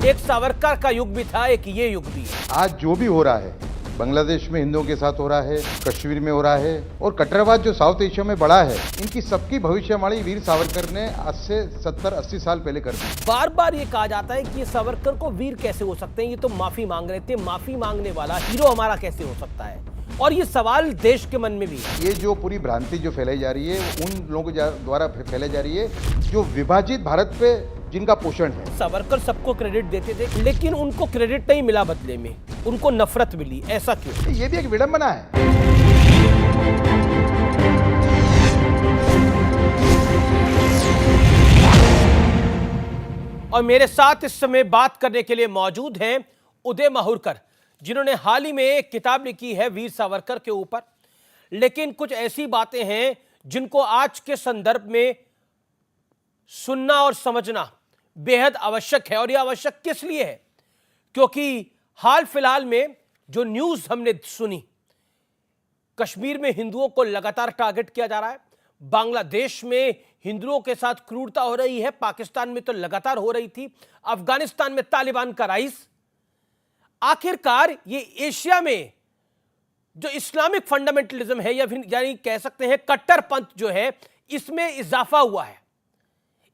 एक सावरकर का युग भी था, एक ये युग भी है। आज जो भी हो रहा है बांग्लादेश में हिंदुओं के साथ हो रहा है, कश्मीर में हो रहा है और कट्टरवाद जो साउथ एशिया में बढ़ा है, इनकी सबकी भविष्यवाणी वीर सावरकर ने आज से 70-80 साल पहले कर दी। बार बार ये कहा जाता है कि ये सावरकर को वीर कैसे हो सकते हैं, ये तो माफी मांग रहे थे, माफी मांगने वाला हीरो हमारा कैसे हो सकता है? और ये सवाल देश के मन में भी है। ये जो पूरी भ्रांति जो फैलाई जा रही है उन लोगों द्वारा फैलाई जा रही है जो विभाजित भारत पे जिनका पोषण है। सावरकर सबको क्रेडिट देते थे, लेकिन उनको क्रेडिट नहीं मिला, बदले में उनको नफरत मिली। ऐसा क्यों? ये भी एक विडंबना है। और मेरे साथ इस समय बात करने के लिए मौजूद हैं उदय माहुरकर, जिन्होंने हाल ही में एक किताब लिखी है वीर सावरकर के ऊपर। लेकिन कुछ ऐसी बातें हैं जिनको आज के संदर्भ में सुनना और समझना बेहद आवश्यक है। और यह आवश्यक किस लिए है? क्योंकि हाल फिलहाल में जो न्यूज हमने सुनी, कश्मीर में हिंदुओं को लगातार टारगेट किया जा रहा है, बांग्लादेश में हिंदुओं के साथ क्रूरता हो रही है, पाकिस्तान में तो लगातार हो रही थी, अफगानिस्तान में तालिबान का राइज। आखिरकार ये एशिया में जो इस्लामिक फंडामेंटलिज्म है या फिर यानी कह सकते हैं कट्टरपंथ जो है, इसमें इजाफा हुआ है।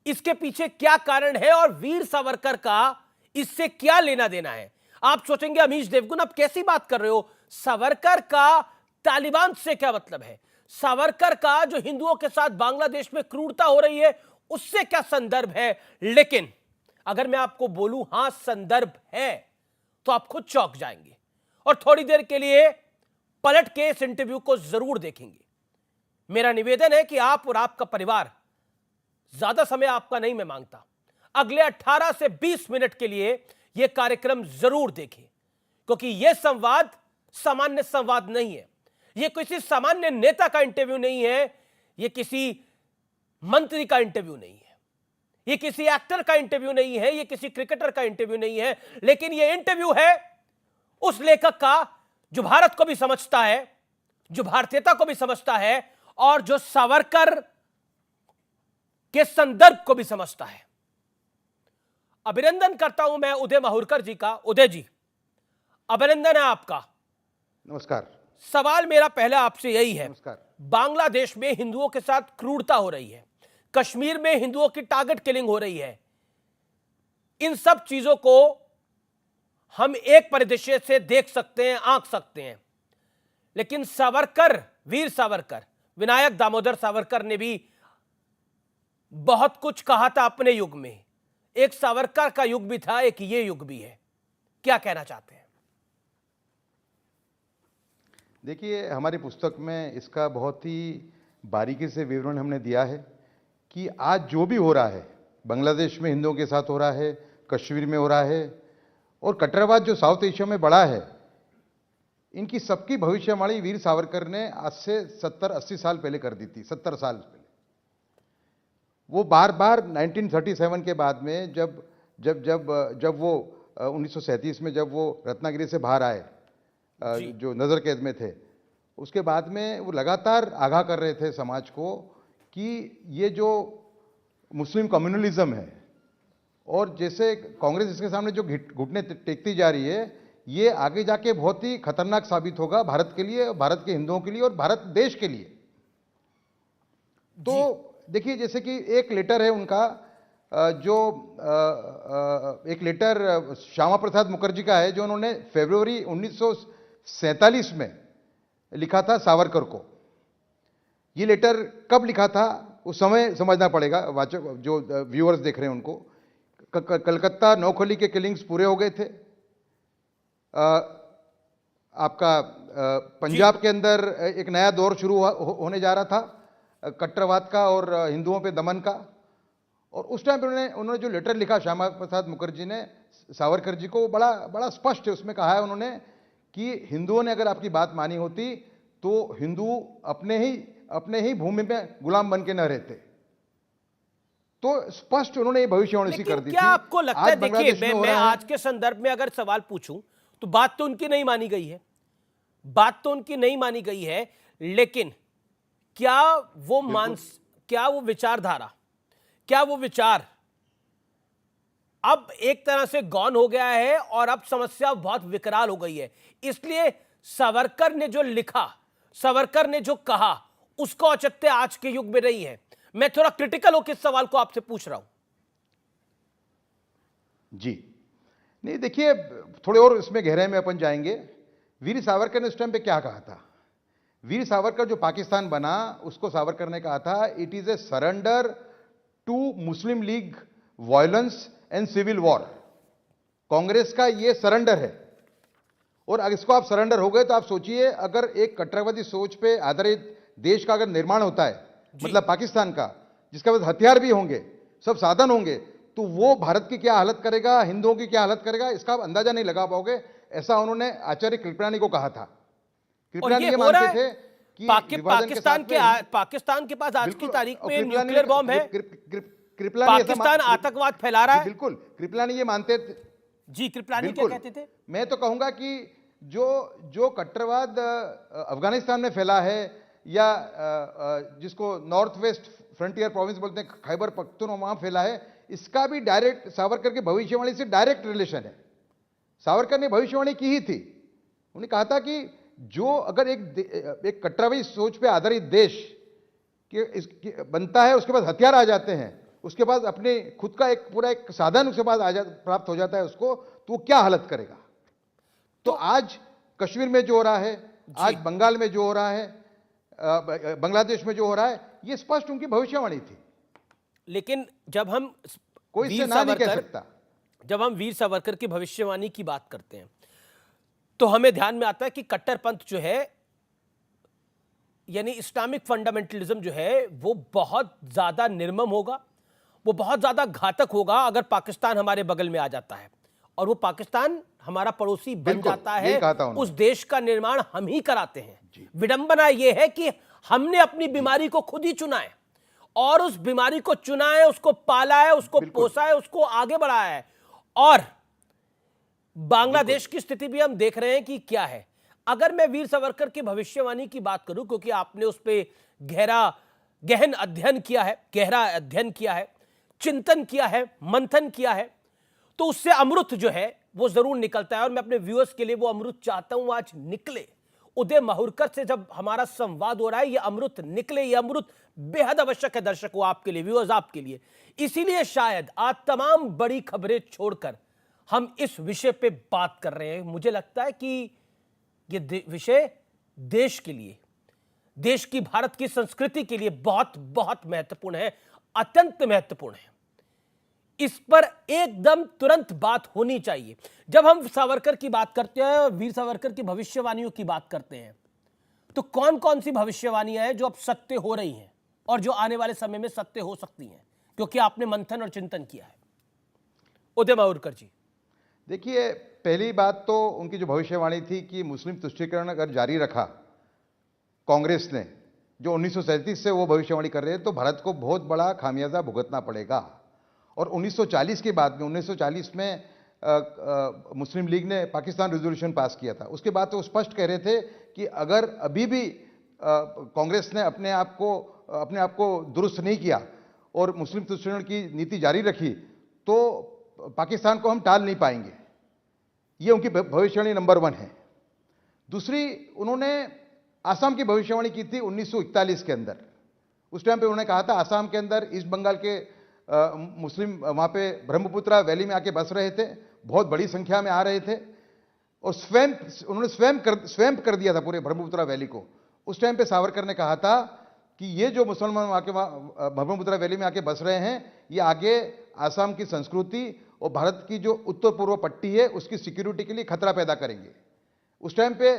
इसके पीछे क्या कारण है और वीर सावरकर का इससे क्या लेना देना है? आप सोचेंगे अमीश देवगुन आप कैसी बात कर रहे हो, सावरकर का तालिबान से क्या मतलब है? सावरकर का जो हिंदुओं के साथ बांग्लादेश में क्रूरता हो रही है उससे क्या संदर्भ है? लेकिन अगर मैं आपको बोलूं हां संदर्भ है, तो आप खुद चौंक जाएंगे और थोड़ी देर के लिए पलट के इस इंटरव्यू को जरूर देखेंगे। मेरा निवेदन है कि आप और आपका परिवार, ज्यादा समय आपका नहीं मैं मांगता, अगले 18 से 20 मिनट के लिए यह कार्यक्रम जरूर देखें, क्योंकि यह संवाद सामान्य संवाद नहीं है। यह किसी सामान्य नेता का इंटरव्यू नहीं है, यह किसी मंत्री का इंटरव्यू नहीं है, यह किसी एक्टर का इंटरव्यू नहीं है, यह किसी क्रिकेटर का इंटरव्यू नहीं है, लेकिन यह इंटरव्यू है उस लेखक का जो भारत को भी समझता है, जो भारतीयता को भी समझता है और जो सावरकर के संदर्भ को भी समझता है। अभिनंदन करता हूं मैं उदय माहुरकर जी का। उदय जी, अभिनंदन है आपका। नमस्कार। सवाल मेरा पहला आपसे यही है, नमस्कार। बांग्लादेश में हिंदुओं के साथ क्रूरता हो रही है, कश्मीर में हिंदुओं की टारगेट किलिंग हो रही है, इन सब चीजों को हम एक परिदृश्य से देख सकते हैं, आंक सकते हैं, लेकिन सावरकर, वीर सावरकर, विनायक दामोदर सावरकर ने भी बहुत कुछ कहा था अपने युग में। एक सावरकर का युग भी था, एक ये युग भी है। क्या कहना चाहते हैं? देखिए, हमारी पुस्तक में इसका बहुत ही बारीकी से विवरण हमने दिया है कि आज जो भी हो रहा है बांग्लादेश में हिंदुओं के साथ हो रहा है, कश्मीर में हो रहा है और कट्टरवाद जो साउथ एशिया में बढ़ा है, इनकी सबकी भविष्यवाणी वीर सावरकर ने आज से 70-80 साल पहले कर दी थी। 70 साल पहले वो बार बार 1937 के बाद में जब वो 1937 में जब वो रत्नागिरी से बाहर आए, जो नजर कैद में थे, उसके बाद में वो लगातार आगाह कर रहे थे समाज को कि ये जो मुस्लिम कम्युनलिज्म है और जैसे कांग्रेस इसके सामने जो घुटने टेकती जा रही है, ये आगे जाके बहुत ही खतरनाक साबित होगा भारत के लिए, भारत के हिंदुओं के लिए और भारत देश के लिए। तो देखिए, जैसे कि एक लेटर है उनका, जो एक लेटर श्यामा प्रसाद मुखर्जी का है, जो उन्होंने फरवरी 1947 में लिखा था सावरकर को। ये लेटर कब लिखा था उस समय समझना पड़ेगा, वाचक जो व्यूअर्स देख रहे हैं उनको। कलकत्ता नौखली के किलिंग्स पूरे हो गए थे, आपका पंजाब के अंदर एक नया दौर शुरू होने जा रहा था कट्टरवाद का और हिंदुओं पे दमन का। और उस टाइम पे उन्होंने जो लेटर लिखा श्यामा प्रसाद मुखर्जी ने सावरकर जी को, बड़ा स्पष्ट है उसमें कहा है उन्होंने कि हिंदुओं ने अगर आपकी बात मानी होती तो हिंदू अपने ही भूमि में गुलाम बन के न रहते। तो स्पष्ट उन्होंने ये भविष्यवाणी कर दी थी। क्या आपको लगता है, देखिए मैं आज के संदर्भ में अगर सवाल पूछूं तो बात तो उनकी नहीं मानी गई है, बात तो उनकी नहीं मानी गई है, लेकिन क्या वो विचारधारा, क्या वो विचार अब एक तरह से गौन हो गया है और अब समस्या बहुत विकराल हो गई है। इसलिए सावरकर ने जो लिखा, सावरकर ने जो कहा, उसका औचित्य आज के युग में नहीं है। मैं थोड़ा क्रिटिकल होकर इस सवाल को आपसे पूछ रहा हूं। जी नहीं, देखिए थोड़े और इसमें गहराई में अपन जाएंगे। वीर सावरकर ने उस टाइम पे क्या कहा था? वीर सावरकर जो पाकिस्तान बना, उसको सावरकर ने कहा था, it is a surrender to Muslim League violence and civil war. Congress का ये सरेंडर है। और अगर इसको आप सरेंडर हो गए तो आप सोचिए, अगर एक कट्टरवादी सोच पे आधारित देश का अगर निर्माण होता है, मतलब पाकिस्तान का, जिसके पास हथियार भी होंगे, सब साधन होंगे, तो वो भारत की क्या हालत करेगा, हिंदुओं की क्या हालत करेगा, इसका आप अंदाजा नहीं लगा पाओगे। ऐसा उन्होंने आचार्य कृपलानी को कहा था। कृपलानी ये मानते थे कि पाकिस्तान के पास आज की तारीख में न्यूक्लियर बॉम्ब है, कृपलानी पाकिस्तान आतंकवाद फैला रहा है। बिल्कुल, कृपलानी ये मानते थे। जी, कृपलानी क्या कहते थे? मैं तो कहूंगा कि जो कट्टरवाद अफगानिस्तान में फैला है, या जिसको नॉर्थ वेस्ट फ्रंटियर प्रोविंस बोलते हैं, खैबर पख्तूनख्वा, वहां फैला है, इसका भी डायरेक्ट सावरकर की भविष्यवाणी से डायरेक्ट रिलेशन है। सावरकर ने भविष्यवाणी की ही थी। उन्होंने कहा था कि जो अगर एक कट्टरवादी सोच पे आधारित देश बनता है, उसके पास हथियार आ जाते हैं, उसके पास अपने खुद का एक पूरा एक साधन उसके पास प्राप्त हो जाता है उसको, तो वो क्या हालत करेगा। तो आज कश्मीर में जो हो रहा है, आज बंगाल में जो हो रहा है, बांग्लादेश में जो हो रहा है, ये स्पष्ट उनकी भविष्यवाणी थी। लेकिन जब हम कोई इससे ना नहीं कह सकता, जब हम वीर सावरकर की भविष्यवाणी की बात करते हैं, तो हमें ध्यान में आता है कि कट्टरपंथ जो है, यानी इस्लामिक फंडामेंटलिज्म जो है, वो बहुत ज्यादा निर्मम होगा, वो बहुत ज्यादा घातक होगा अगर पाकिस्तान हमारे बगल में आ जाता है और वो पाकिस्तान हमारा पड़ोसी बन जाता है। उस देश का निर्माण हम ही कराते हैं। विडंबना यह है कि हमने अपनी बीमारी को खुद ही चुना है और उस बीमारी को चुना है, उसको पाला है, उसको पोसा है, उसको आगे बढ़ाया है। और बांग्लादेश की स्थिति भी हम देख रहे हैं कि क्या है। अगर मैं वीर सावरकर की भविष्यवाणी की बात करूं, क्योंकि आपने उस पर गहन अध्ययन किया है, गहरा अध्ययन किया है, चिंतन किया है, मंथन किया है, तो उससे अमृत जो है वो जरूर निकलता है। और मैं अपने व्यूअर्स के लिए वो अमृत चाहता हूं आज निकले। उदय माहुरकर से जब हमारा संवाद हो रहा है, ये अमृत निकले, ये अमृत बेहद आवश्यक है दर्शकों, आपके लिए, व्यूअर्स, आपके लिए। इसीलिए शायद आज तमाम बड़ी खबरें छोड़कर हम इस विषय पे बात कर रहे हैं। मुझे लगता है कि ये विषय देश के लिए, देश की, भारत की संस्कृति के लिए बहुत बहुत महत्वपूर्ण है, अत्यंत महत्वपूर्ण है। इस पर एकदम तुरंत बात होनी चाहिए। जब हम सावरकर की बात करते हैं, वीर सावरकर की भविष्यवाणियों की बात करते हैं, तो कौन कौन सी भविष्यवाणियां हैं जो अब सत्य हो रही हैं और जो आने वाले समय में सत्य हो सकती हैं, क्योंकि आपने मंथन और चिंतन किया है। उदय माहुरकर जी, देखिए, पहली बात तो उनकी जो भविष्यवाणी थी कि मुस्लिम तुष्टीकरण अगर जारी रखा कांग्रेस ने, जो 1937 से वो भविष्यवाणी कर रहे हैं, तो भारत को बहुत बड़ा खामियाजा भुगतना पड़ेगा। और 1940 के बाद में, 1940 में मुस्लिम लीग ने पाकिस्तान रेजोल्यूशन पास किया था। उसके बाद तो स्पष्ट कह रहे थे कि अगर अभी भी कांग्रेस ने अपने आप को दुरुस्त नहीं किया और मुस्लिम तुष्टीकरण की नीति जारी रखी, तो पाकिस्तान को हम टाल नहीं पाएंगे। ये उनकी भविष्यवाणी नंबर 1 है। दूसरी, उन्होंने आसाम की भविष्यवाणी की थी 1941 के अंदर। उस टाइम पे उन्होंने कहा था, आसाम के अंदर ईस्ट बंगाल के मुस्लिम वहाँ पे ब्रह्मपुत्रा वैली में आके बस रहे थे, बहुत बड़ी संख्या में आ रहे थे, और उन्होंने स्वयं कर दिया था पूरे ब्रह्मपुत्रा वैली को। उस टाइम पे सावरकर ने कहा था कि ये जो मुसलमान आके ब्रह्मपुत्रा वैली में आके बस रहे हैं, ये आगे आसाम की संस्कृति और भारत की जो उत्तर पूर्व पट्टी है उसकी सिक्योरिटी के लिए खतरा पैदा करेंगे। उस टाइम पे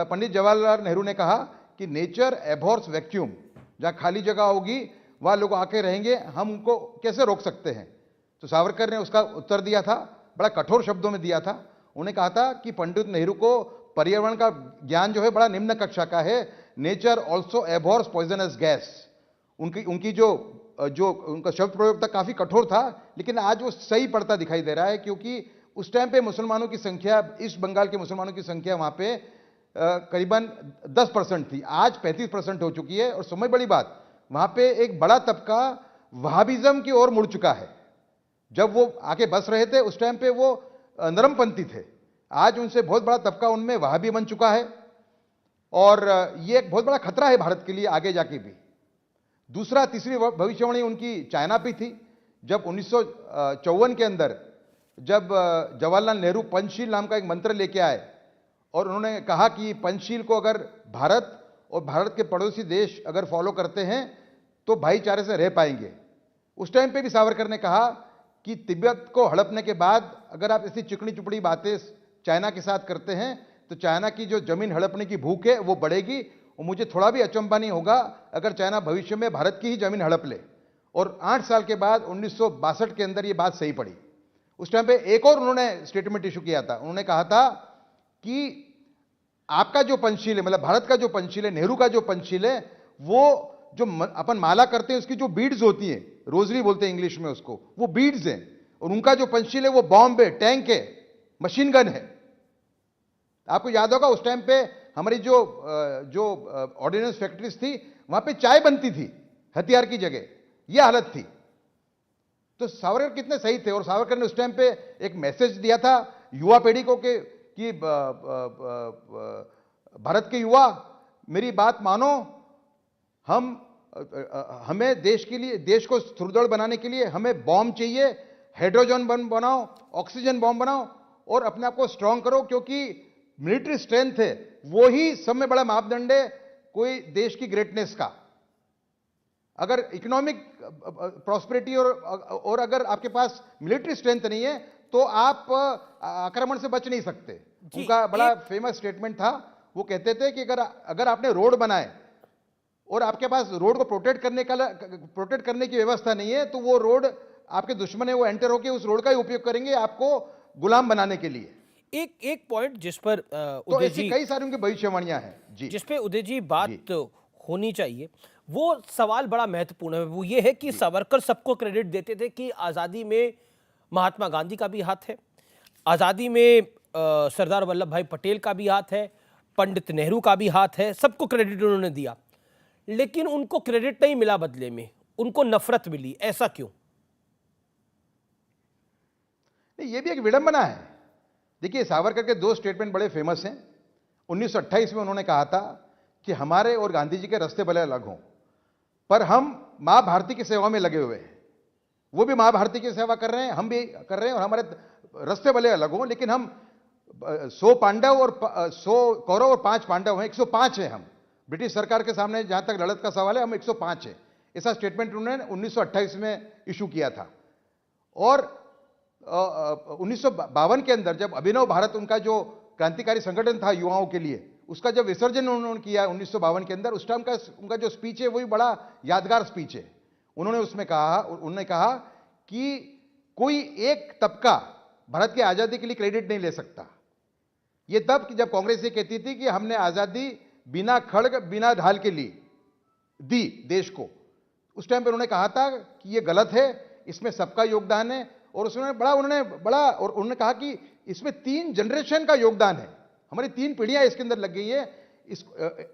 पंडित जवाहरलाल नेहरू ने कहा कि नेचर एबॉर्स वैक्यूम, जहाँ खाली जगह होगी वहाँ लोग आके रहेंगे, हम उनको कैसे रोक सकते हैं। तो सावरकर ने उसका उत्तर दिया था, बड़ा कठोर शब्दों में दिया था। उन्होंने कहा था कि पंडित नेहरू को पर्यावरण का ज्ञान जो है बड़ा निम्न कक्षा का है। Nature also absorbs poisonous gas. उनकी जो उनका शब्द प्रयोग था काफी कठोर था, लेकिन आज वो सही पड़ता दिखाई दे रहा है, क्योंकि उस टाइम पे मुसलमानों की संख्या, ईस्ट बंगाल के मुसलमानों की संख्या वहां पे करीबन 10% थी, आज 35% हो चुकी है। और समझ बड़ी बात, वहां पे एक बड़ा तबका वहाबिज्म की ओर मुड़ चुका है। जब वो आके बस रहे थे उस टाइम पे वो नरमपंथी थे। आज उनसे बहुत बड़ा तबका उनमें वहाबी बन चुका है और ये एक बहुत बड़ा खतरा है भारत के लिए आगे जाके भी। दूसरा, तीसरी भविष्यवाणी उनकी चाइना पे थी। जब 1954 के अंदर जब जवाहरलाल नेहरू पंचशील नाम का एक मंत्र लेके आए और उन्होंने कहा कि पंचशील को अगर भारत और भारत के पड़ोसी देश अगर फॉलो करते हैं तो भाईचारे से रह पाएंगे। उस टाइम पे भी सावरकर ने कहा कि तिब्बत को हड़पने के बाद अगर आप ऐसी चिकनी चुपड़ी बातें चाइना के साथ करते हैं तो चाइना की जो जमीन हड़पने की भूख है वो बढ़ेगी और मुझे थोड़ा भी अचंभा नहीं होगा अगर चाइना भविष्य में भारत की ही जमीन हड़प ले। और 8 साल के बाद 1962 के अंदर ये बात सही पड़ी। उस टाइम पे एक और उन्होंने स्टेटमेंट इशू किया था। उन्होंने कहा था कि आपका जो पंचशील है, मतलब भारत का जो पंचशील है, नेहरू का जो पंचशील है, वो जो अपन माला करते हैं उसकी जो बीड्स होती हैं, रोजरी बोलते हैं इंग्लिश में उसको, वो बीड्स हैं। और उनका जो पंचशील है वो बॉम्ब है, टैंक है, मशीन गन है। आपको याद होगा उस टाइम पे हमारी जो ऑर्डिनेंस फैक्ट्रीज थी वहां पे चाय बनती थी हथियार की जगह, यह हालत थी। तो सावरकर कितने सही थे। और सावरकर ने उस टाइम पे एक मैसेज दिया था युवा पीढ़ी को कि भारत के युवा मेरी बात मानो, हमें देश के लिए, देश को सुदृढ़ बनाने के लिए हमें बॉम्ब चाहिए, हाइड्रोजन बम बनाओ, ऑक्सीजन बॉम्ब बनाओ और अपने आप को स्ट्रांग करो, क्योंकि मिलिट्री स्ट्रेंथ है वो ही सब में बड़ा मापदंड है कोई देश की ग्रेटनेस का। अगर इकोनॉमिक प्रॉस्पेरिटी और अगर आपके पास मिलिट्री स्ट्रेंथ नहीं है तो आप आक्रमण से बच नहीं सकते। उनका बड़ा फेमस स्टेटमेंट था, वो कहते थे कि अगर आपने रोड बनाए और आपके पास रोड को प्रोटेक्ट करने की व्यवस्था नहीं है तो वो रोड आपके दुश्मन है, वो एंटर होकर उस रोड का ही उपयोग करेंगे आपको गुलाम बनाने के लिए। एक पॉइंट जिस पर तो ऐसी कई सारी उनकी भविष्यवाणियां हैं जी, जिस पे उदय जी बात होनी चाहिए। वो सवाल बड़ा महत्वपूर्ण है, वो ये है कि सावरकर सबको क्रेडिट देते थे कि आज़ादी में महात्मा गांधी का भी हाथ है, आज़ादी में सरदार वल्लभ भाई पटेल का भी हाथ है, पंडित नेहरू का भी हाथ है, सबको क्रेडिट उन्होंने दिया। लेकिन उनको क्रेडिट नहीं मिला, बदले में उनको नफरत मिली। ऐसा क्यों? नहीं, ये भी एक विडंबना है। देखिए, सावरकर के 2 स्टेटमेंट बड़े फेमस हैं। 1928 में उन्होंने कहा था कि हमारे और गांधी जी के रास्ते भले अलग हों पर हम मां भारती की सेवा में लगे हुए हैं। वो भी मां भारती की सेवा कर रहे हैं, हम भी कर रहे हैं, और हमारे रास्ते भले अलग हों लेकिन हम 100 पांडव और 100 कौरव और 5 पांडव हैं, 105 हैं हम। ब्रिटिश सरकार के सामने जहां तक लड़त का सवाल है, हम 105 हैं। ऐसा स्टेटमेंट उन्होंने 1928 में इशू किया था। और 1952 के अंदर जब अभिनव भारत, उनका जो क्रांतिकारी संगठन था युवाओं के लिए, उसका जब विसर्जन उन्होंने किया 1952 के अंदर, उस टाइम का उनका जो स्पीच है वही बड़ा यादगार स्पीच है। उन्होंने कहा कि कोई एक तबका भारत की आजादी के लिए क्रेडिट नहीं ले सकता। ये तब जब कांग्रेस ये कहती थी कि हमने आजादी बिना खड़ग बिना ढाल के लिए दी देश को। उस टाइम पर उन्होंने कहा था कि ये गलत है, इसमें सबका योगदान है। और उन्होंने कहा कि इसमें 3 जनरेशन का योगदान है, हमारी 3 पीढ़ियां इसके अंदर लग गई है। इस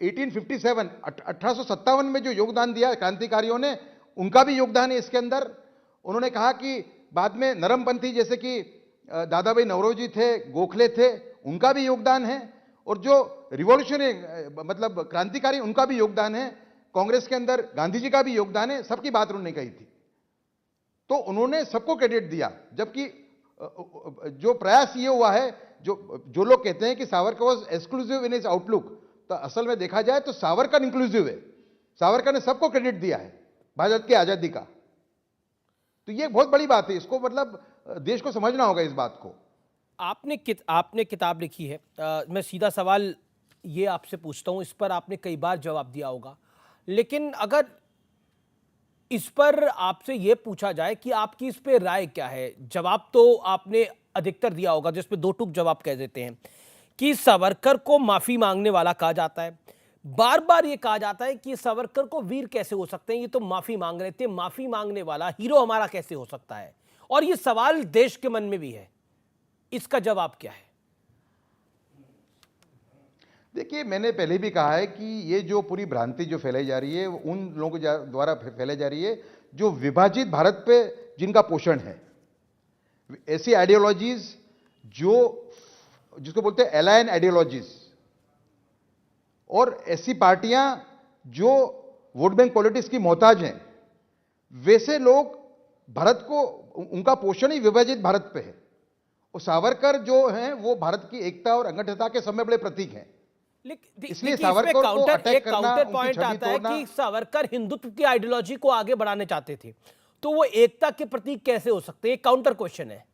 1857 में जो योगदान दिया क्रांतिकारियों ने, उनका भी योगदान है इसके अंदर। उन्होंने कहा कि बाद में नरमपंथी जैसे कि दादा भाई नौरोजी थे, गोखले थे, उनका भी योगदान है। और जो रिवॉल्यूशनरी मतलब क्रांतिकारी, उनका भी योगदान है। कांग्रेस के अंदर गांधी जी का भी योगदान है। सबकी बात उन्होंने कही थी। तो उन्होंने सबको क्रेडिट दिया। जबकि जो प्रयास ये हुआ है, जो लोग कहते हैं कि Savarkar was exclusive in his outlook, तो असल में देखा जाए तो सावरकर इंक्लूसिव है। सावरकर ने सबको क्रेडिट दिया है भारत की आजादी का। तो ये बहुत बड़ी बात है, इसको मतलब देश को समझना होगा इस बात को। आपने किताब लिखी है, मैं सीधा सवाल ये आपसे पूछता हूं, इस पर आपने कई बार जवाब दिया होगा, लेकिन अगर इस पर आपसे यह पूछा जाए कि आपकी इस पे राय क्या है, जवाब तो आपने अधिकतर दिया होगा, जिस पे 2 टूक जवाब कह देते हैं कि सावरकर को माफी मांगने वाला कहा जाता है। बार बार ये कहा जाता है कि सावरकर को वीर कैसे हो सकते हैं, ये तो माफी मांग रहे थे, माफी मांगने वाला हीरो हमारा कैसे हो सकता है? और ये सवाल देश के मन में भी है, इसका जवाब क्या है? देखिए, मैंने पहले भी कहा है कि ये जो पूरी भ्रांति जो फैलाई जा रही है, उन लोगों द्वारा फैलाई जा रही है जो विभाजित भारत पे जिनका पोषण है। ऐसी आइडियोलॉजीज जो जिसको बोलते हैं एलायन आइडियोलॉजीज, और ऐसी पार्टियां जो वोट बैंक पॉलिटिक्स की मोहताज हैं, वैसे लोग भारत को, उनका पोषण ही विभाजित भारत पे है। और सावरकर जो हैं वो भारत की एकता और अखंडता के समय बड़े प्रतीक हैं। इसलिए सावरकर को अटैक करना, काउंटर पॉइंट उनकी छवि आता है तोड़ना, कि सावरकर हिंदुत्व की आइडियोलॉजी को आगे बढ़ाने चाहते थे, तो वो एकता के प्रतीक कैसे हो सकते हैं? काउंटर क्वेश्चन है।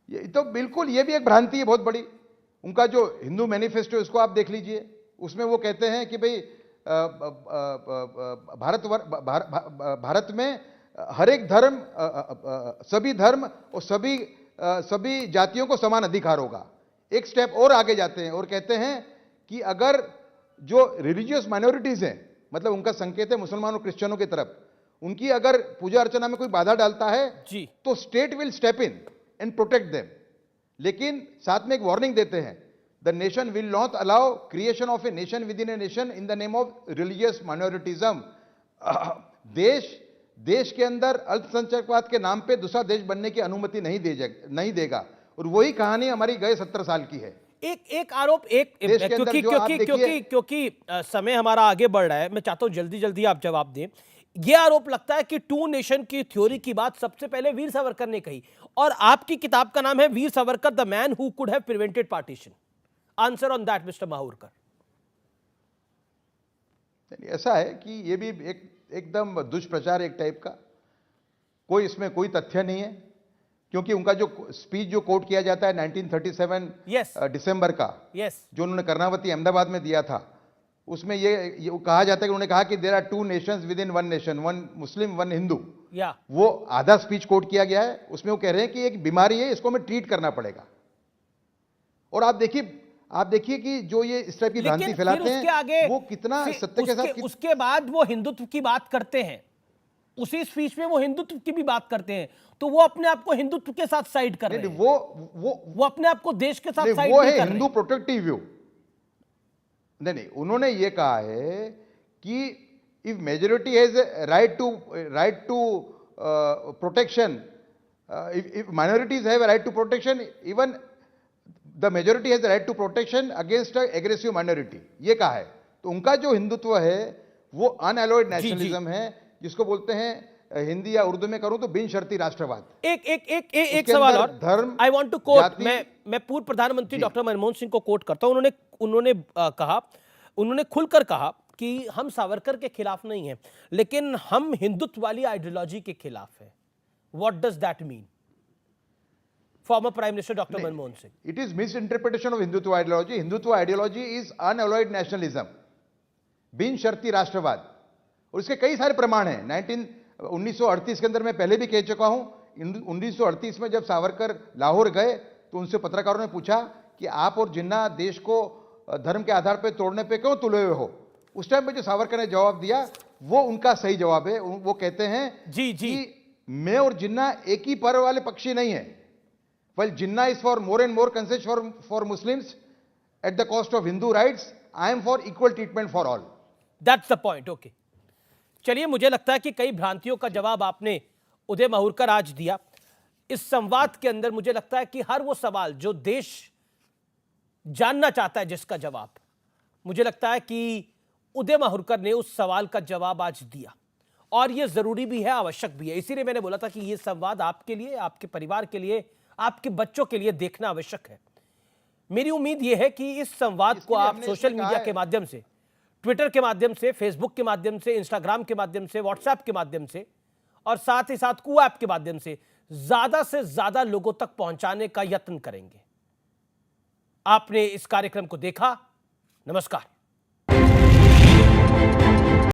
ये तो बिल्कुल, ये भी एक भ्रांति है बहुत बड़ी। उनका जो हिंदू मैनिफेस्टो, इसको आप देख लीजिए, उसमें वो कहते हैं कि भाई भारत में हर एक धर्म, सभी धर्म और सभी जातियों को समान अधिकार होगा। एक स्टेप और आगे जाते हैं और कहते हैं कि अगर जो रिलीजियस माइनॉरिटीज हैं, मतलब उनका संकेत है मुसलमान और क्रिश्चियनों की तरफ, उनकी अगर पूजा अर्चना में कोई बाधा डालता है जी, तो state will step in and protect them. लेकिन साथ में एक वार्निंग देते हैं, the nation will not allow creation of a nation within a nation in the name of religious minoritism. देश के अंदर अल्पसंख्यकवाद के नाम पे दूसरा देश बनने की अनुमति नहीं देगा। और वही कहानी हमारी गए 70 साल की है। एक आरोप, क्योंकि समय हमारा आगे बढ़ रहा है, मैं चाहता हूं जल्दी जल्दी आप जवाब दें। यह आरोप लगता है कि टू नेशन की थ्योरी की बात सबसे पहले वीर सावरकर ने कही, और आपकी किताब का नाम है Veer Savarkar, the man who could have prevented partition. Answer on that mister Mahurkar. ऐसा है कि ये भी एकदम दुष्प्रचार एक टाइप का, कोई इसमें कोई तथ्य नहीं है, क्योंकि उनका जो स्पीच जो कोट किया जाता है 1937 दिसंबर का, जो उन्होंने कर्णावती अहमदाबाद में दिया था, उसमें ये कहा जाता है कि उन्होंने कहा कि there are two nations within one nation, one Muslim one Hindu. वो आधा स्पीच कोट किया गया है, उसमें वो कह रहे हैं कि एक बीमारी है, इसको हमें ट्रीट करना पड़ेगा। और आप देखिए कि जो ये इस टाइप की भ्रांति फैलाते हैं वो कितना सत्य के साथ। उसके बाद वो हिंदुत्व की बात करते हैं, उसी स्पीच में वो हिंदुत्व की भी बात करते हैं, तो वो अपने आप को हिंदुत्व के साथ साइड कर रहे हैं। वो अपने आप को देश के साथ साइड वो है हिंदू प्रोटेक्टिव व्यू। नहीं, उन्होंने ये कहा है कि if majority has right to protection, if minorities have right to protection, even the majority has right to protection against aggressive minority, ये कहा है। तो उनका जो हिंदुत्व है वो अनअलॉयड नेशनलिज्म है, जिसको बोलते हैं हिंदी या उर्दू में करूं तो बिन शर्ती राष्ट्रवाद। एक सवाल और, धर्म, आई वांट टू कोट, मैं पूर्व प्रधानमंत्री डॉक्टर मनमोहन सिंह को कोट करता हूं। उन्होंने खुलकर कहा कि हम सावरकर के खिलाफ नहीं हैं, लेकिन हम हिंदुत्व वाली आइडियोलॉजी के खिलाफ हैं। What does that mean? Former prime minister doctor Manmohan Singh. It is misinterpretation of Hindutva ideology. Hindutva ideology is unalloyed nationalism, बिन शर्ती राष्ट्रवाद, और इसके कई सारे प्रमाण हैं। 1938 के अंदर मैं पहले भी कह चुका हूं, 1938 में जब सावरकर लाहौर गए तो उनसे पत्रकारों ने पूछा कि आप और जिन्ना देश को धर्म के आधार पर तोड़ने पे क्यों तुले हुए हो? उस टाइम पे जो सावरकर ने जवाब दिया वो उनका सही जवाब है। वो कहते हैं कि मैं और जिन्ना एक ही पर्व वाले पक्षी नहीं है। While Jinnah is for more and more concession for Muslims at the cost of Hindu rights, I am for equal treatment for all. That's the point. Okay. चलिए, मुझे लगता है कि कई भ्रांतियों का जवाब आपने उदय माहूरकर आज दिया। इस संवाद के अंदर मुझे लगता है कि हर वो सवाल जो देश जानना चाहता है, जिसका जवाब, मुझे लगता है कि उदय माहूरकर ने उस सवाल का जवाब आज दिया, और यह जरूरी भी है, आवश्यक भी है। इसीलिए मैंने बोला था कि यह संवाद आपके लिए, आपके परिवार के लिए, आपके बच्चों के लिए देखना आवश्यक है। मेरी उम्मीद यह है कि इस संवाद को आप सोशल मीडिया के माध्यम से, ट्विटर के माध्यम से, फेसबुक के माध्यम से, इंस्टाग्राम के माध्यम से, व्हाट्सएप के माध्यम से, और साथ ही साथ कू ऐप के माध्यम से ज्यादा से ज्यादा लोगों तक पहुंचाने का यत्न करेंगे। आपने इस कार्यक्रम को देखा। नमस्कार।